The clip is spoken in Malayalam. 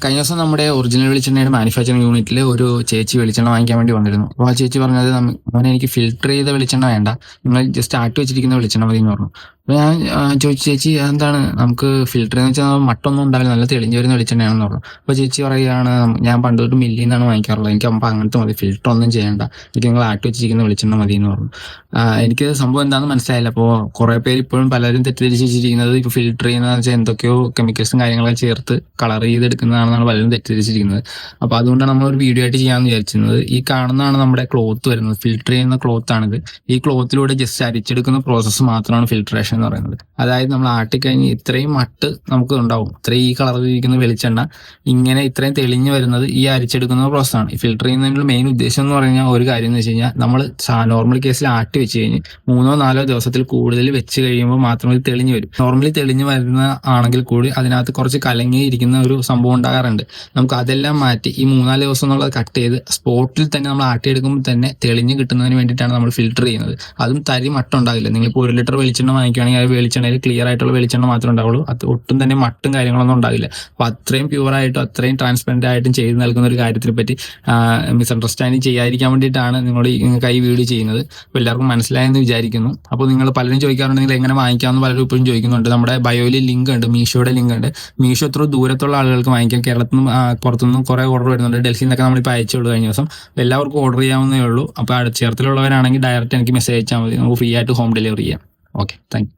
കഴിഞ്ഞ ദിവസം നമ്മുടെ ഒറിജിനൽ വെളിച്ചെണ്ണയുടെ മാനുഫാക്ചറിംഗ് യൂണിറ്റിൽ ഒരു ചേച്ചി വെളിച്ചെണ്ണ വാങ്ങിക്കാൻ വേണ്ടി വന്നിരുന്നു. അപ്പോൾ ആ ചേച്ചി പറഞ്ഞത് മോനെ എനിക്ക് ഫിൽട്ടർ ചെയ്ത വെളിച്ചെണ്ണ വേണ്ട, നിങ്ങൾ ജസ്റ്റ് ആട്ടി വെച്ചിരിക്കുന്ന വെളിച്ചെണ്ണ മതി എന്ന് പറഞ്ഞു. അപ്പോൾ ഞാൻ ചോദിച്ചു, ചേച്ചി എന്താണ് നമുക്ക് ഫിൽട്ടർ എന്ന് വെച്ചാൽ മട്ടൊന്നും ഉണ്ടാവില്ല, നല്ല തെളിഞ്ഞു വരുന്ന വെളിച്ചെണ്ണയാണെന്ന് പറഞ്ഞു. അപ്പോൾ ചേച്ചി പറയുകയാണ്, ഞാൻ പണ്ട് തൊട്ട് മില്ലിൽ നിന്നാണ് വാങ്ങിക്കാറുള്ളത്, എനിക്ക് അപ്പോൾ അങ്ങനത്തെ മതി, ഫിൽട്ടർ ഒന്നും ചെയ്യേണ്ട, എനിക്ക് നിങ്ങൾ ആട്ടി വെച്ചിരിക്കുന്ന വെളിച്ചെണ്ണ മതി എന്ന് പറഞ്ഞു. എനിക്ക് സംഭവം എന്താണെന്ന് മനസ്സിലായില്ല. അപ്പോൾ കുറേ പേര് ഇപ്പോഴും പലരും തെറ്റിദ്ധരിച്ചിരിക്കുന്നത് ഇപ്പോൾ ഫിൽട്ടർ ചെയ്യുന്നതെന്ന് വെച്ചാൽ എന്തൊക്കെയോ കെമിക്കൽസും കാര്യങ്ങളൊക്കെ ചേർത്ത് കളർ ചെയ്തെടുക്കുന്നതാണെന്നാണ് പലരും തെറ്റിദ്ധരിച്ചിരിക്കുന്നത്. അപ്പോൾ അതുകൊണ്ടാണ് നമ്മൾ ഒരു വീഡിയോ ആയിട്ട് ചെയ്യാമെന്ന് വിചാരിച്ചിരുന്നത്. ഈ കാണുന്നതാണ് നമ്മുടെ ക്ലോത്ത് വരുന്നത്, ഫിൽട്ടർ ചെയ്യുന്ന ക്ലോത്ത് ആണിത്. ഈ ക്ലോത്തിലൂടെ ജസ്റ്റ് അരിച്ചെടുക്കുന്ന പ്രോസസ്സ് മാത്രമാണ് ഫിൽട്രേഷൻ എന്ന് പറയുന്നത്. അതായത് നമ്മൾ ആട്ടിക്കഴിഞ്ഞ് ഇത്രയും മട്ട് നമുക്ക് ഉണ്ടാവും, ഇത്രയും ഈ കളറിലിരിക്കുന്ന വെളിച്ചെണ്ണ ഇങ്ങനെ ഇത്രയും തെളിഞ്ഞു വരുന്നത് ഈ അരിച്ചെടുക്കുന്ന പ്രോസസ്സാണ്. ഈ ഫിൽട്ടർ ചെയ്യുന്നതിനുള്ള മെയിൻ ഉദ്ദേശം എന്ന് പറഞ്ഞാൽ ഒരു കാര്യം എന്ന് വെച്ച് കഴിഞ്ഞാൽ, നമ്മൾ നോർമൽ കേസിൽ ആട്ടി വെച്ച് കഴിഞ്ഞ് 3-4 ദിവസത്തിൽ കൂടുതൽ വെച്ച് കഴിയുമ്പോൾ മാത്രമേ ഇത് തെളിഞ്ഞു വരും. നോർമലി തെളിഞ്ഞു വരുന്ന ആണെങ്കിൽ കൂടി അതിനകത്ത് കുറച്ച് കലങ്ങിയിരിക്കുന്ന ഒരു സംഭവം ഉണ്ടാകാറുണ്ട്. നമുക്ക് അതെല്ലാം മാറ്റി ഈ 3-4 ദിവസം എന്നുള്ളത് കട്ട് ചെയ്ത് സ്പോട്ടിൽ തന്നെ നമ്മൾ ആട്ടിയെടുക്കുമ്പോൾ തന്നെ തെളിഞ്ഞ് കിട്ടുന്നതിന് വേണ്ടിയിട്ടാണ് നമ്മൾ ഫിൽട്ടർ ചെയ്യുന്നത്. അതും തരി മട്ടം ഉണ്ടാകില്ല. നിങ്ങളിപ്പോൾ 1 ലിറ്റർ വെളിച്ചെണ്ണ വാങ്ങിക്കുകയാണെങ്കിൽ ആ വെളിച്ചെണ്ണയിൽ ക്ലിയർ ആയിട്ടുള്ള വെളിച്ചെണ്ണ മാത്രമേ ഉണ്ടാവുള്ളൂ, അത് ഒട്ടും തന്നെ മട്ടും കാര്യങ്ങളൊന്നും ഉണ്ടാകില്ല. അപ്പോൾ അത്രയും പ്യൂറായിട്ടും അത്രയും ട്രാൻസ്പെറന്റ് ആയിട്ടും ചെയ്ത് നൽകുന്ന ഒരു കാര്യത്തിനെ പറ്റി മിസ്അണ്ടർസ്റ്റാൻഡിങ് ചെയ്യാതിരിക്കാൻ വേണ്ടിയിട്ടാണ് നിങ്ങളോട് ഈ വീഡിയോ ചെയ്യുന്നത്. അപ്പോൾ എല്ലാവർക്കും മനസ്സിലായെന്ന് വിചാരിക്കുന്നു. അപ്പോൾ നിങ്ങൾ പലരും ചോദിക്കാറുണ്ടെങ്കിൽ എങ്ങനെ വാങ്ങിക്കാമെന്ന് പലരും ഇപ്പോഴും ചോദിക്കുന്നുണ്ട്. നമ്മുടെ ബയോയിൽ ലിങ്ക് ഉണ്ട്, മീഷോയുടെ ലിങ്ക് ഉണ്ട്. മീഷോ എത്ര ദൂരത്തുള്ള ആളുകൾക്ക് വാങ്ങിക്കാം. കേരളത്തിൽ നിന്നും പുറത്തുനിന്നും കുറേ ഓർഡർ വരുന്നുണ്ട്. ഡൽഹിയിൽ നിന്നൊക്കെ നമ്മളിപ്പോൾ അയച്ചുള്ളൂ കഴിഞ്ഞ ദിവസം. എല്ലാവർക്കും ഓർഡർ ചെയ്യാവുന്നേ ഉള്ളൂ. അപ്പോൾ ചേർത്തിലുള്ളവരാണെങ്കിൽ ഡയറക്റ്റ് എനിക്ക് മെസ്സേജ് അയച്ചാൽ മതി, നമുക്ക് ഫ്രീ ആയിട്ട് ഹോം ഡെലിവറി ചെയ്യാം. Okay, thank you.